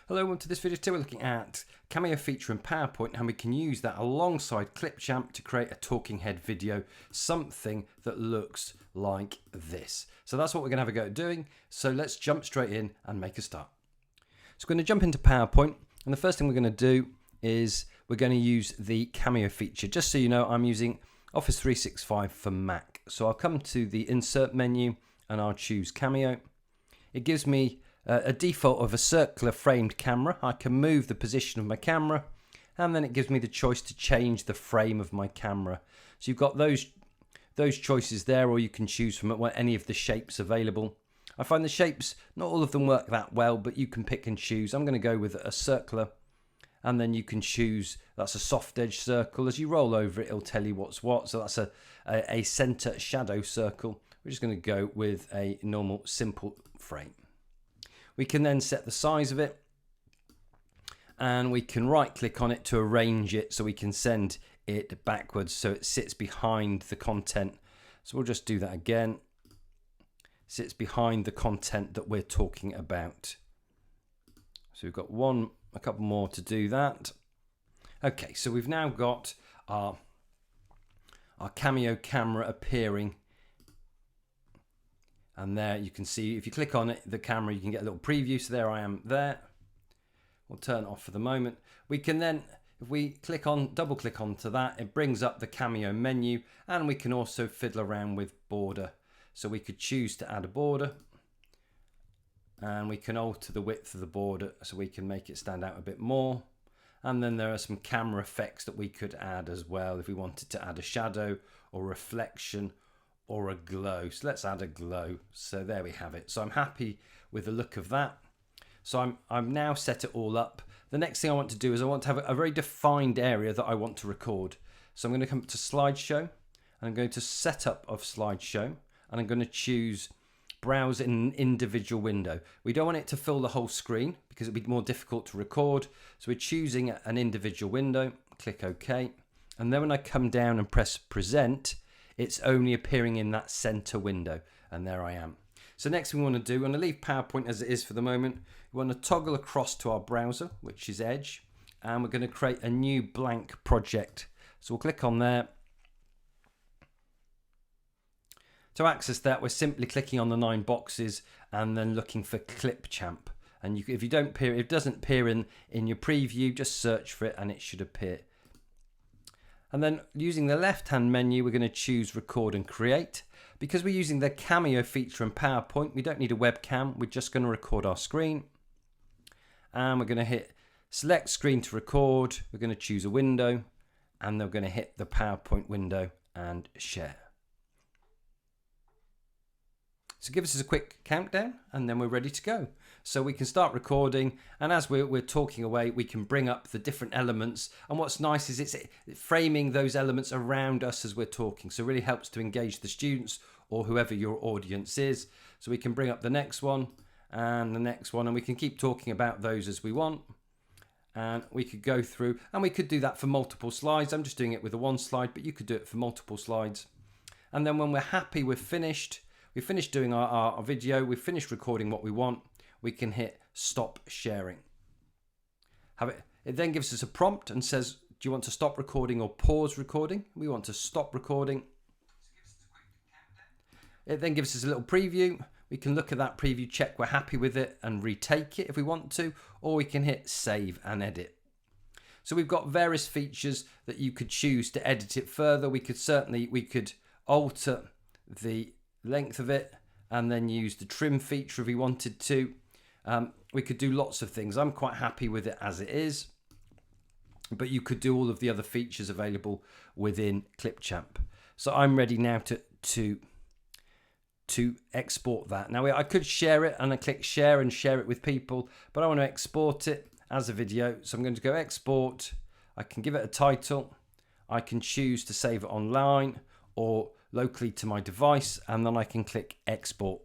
Hello, welcome to this video. Today we're looking at Cameo feature in PowerPoint and how we can use that alongside Clipchamp to create a talking head video, something that looks like this. So that's what we're going to have a go at doing. So let's jump straight in and make a start. So we're going to jump into PowerPoint, and the first thing we're going to do is we're going to use the Cameo feature. Just so you know, I'm using Office 365 for Mac. So I'll come to the Insert menu and I'll choose Cameo. It gives me a default of a circular framed camera. I can move the position of my camera, and then it gives me the choice to change the frame of my camera. So you've got those choices there, or you can choose from any of the shapes available. I find the shapes, not all of them work that well, but you can pick and choose. I'm going to go with a circular, and then you can choose, that's a soft edge circle. As you roll over it, it'll tell you what's what. So that's a center shadow circle. We're just going to go with a normal simple frame. We can then set the size of it, and we can right click on it to arrange it so we can send it backwards so it sits behind the content. So we'll just do that again. Sits behind the content that we're talking about. So we've got a couple more to do that. Okay, so we've now got our Cameo camera appearing. And there you can see, if you click on it, the camera, you can get a little preview. So there I am there. We'll turn it off for the moment. We can then, if we double click onto that, it brings up the Cameo menu, and we can also fiddle around with border. So we could choose to add a border, and we can alter the width of the border so we can make it stand out a bit more. And then there are some camera effects that we could add as well if we wanted to add a shadow or reflection or a glow. So let's add a glow. So there we have it. So I'm happy with the look of that. So I'm now set it all up. The next thing I want to do is I want to have a very defined area that I want to record. So I'm going to come to slideshow, and I'm going to setup of slideshow, and I'm going to choose browse in an individual window. We don't want it to fill the whole screen because it'd be more difficult to record. So we're choosing an individual window, click OK. And then when I come down and press present, it's only appearing in that center window, and there I am. So next thing we want to do, we're going to leave PowerPoint as it is for the moment. We want to toggle across to our browser, which is Edge, and we're going to create a new blank project. So we'll click on there. To access that, we're simply clicking on the 9 boxes and then looking for Clipchamp. And if it doesn't appear in your preview, just search for it and it should appear. And then using the left-hand menu, we're going to choose Record and Create. Because we're using the Cameo feature in PowerPoint, we don't need a webcam. We're just going to record our screen. And we're going to hit Select Screen to Record. We're going to choose a window. And then we're going to hit the PowerPoint window and Share. So give us a quick countdown, and then we're ready to go. So we can start recording, and as we're talking away, we can bring up the different elements. And what's nice is it's framing those elements around us as we're talking. So it really helps to engage the students or whoever your audience is. So we can bring up the next one and the next one, and we can keep talking about those as we want. And we could go through, and we could do that for multiple slides. I'm just doing it with the one slide, but you could do it for multiple slides. And then when we're happy, we've finished doing our video, we've finished recording what we want, we can hit stop sharing. It then gives us a prompt and says, do you want to stop recording or pause recording? We want to stop recording. It then gives us a little preview. We can look at that preview, check we're happy with it, and retake it if we want to, or we can hit save and edit. So we've got various features that you could choose to edit it further. We could alter the length of it and then use the trim feature if we wanted to. We could do lots of things. I'm quite happy with it as it is, but you could do all of the other features available within Clipchamp. So I'm ready now to export that. Now I could share it, and I click share and share it with people, but I want to export it as a video. So I'm going to go export. I can give it a title. I can choose to save it online or locally to my device, and then I can click export.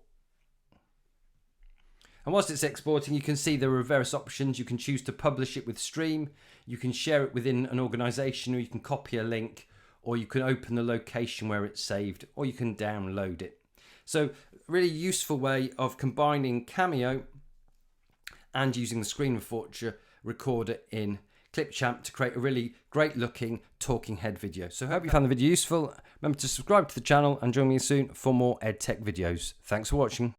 And whilst it's exporting, you can see there are various options. You can choose to publish it with Stream, you can share it within an organization, or you can copy a link, or you can open the location where it's saved, or you can download it. So really useful way of combining Cameo and using the screen recorder in Clipchamp to create a really great looking talking head video. So I hope you found the video useful. Remember to subscribe to the channel and join me soon for more EdTech videos. Thanks for watching.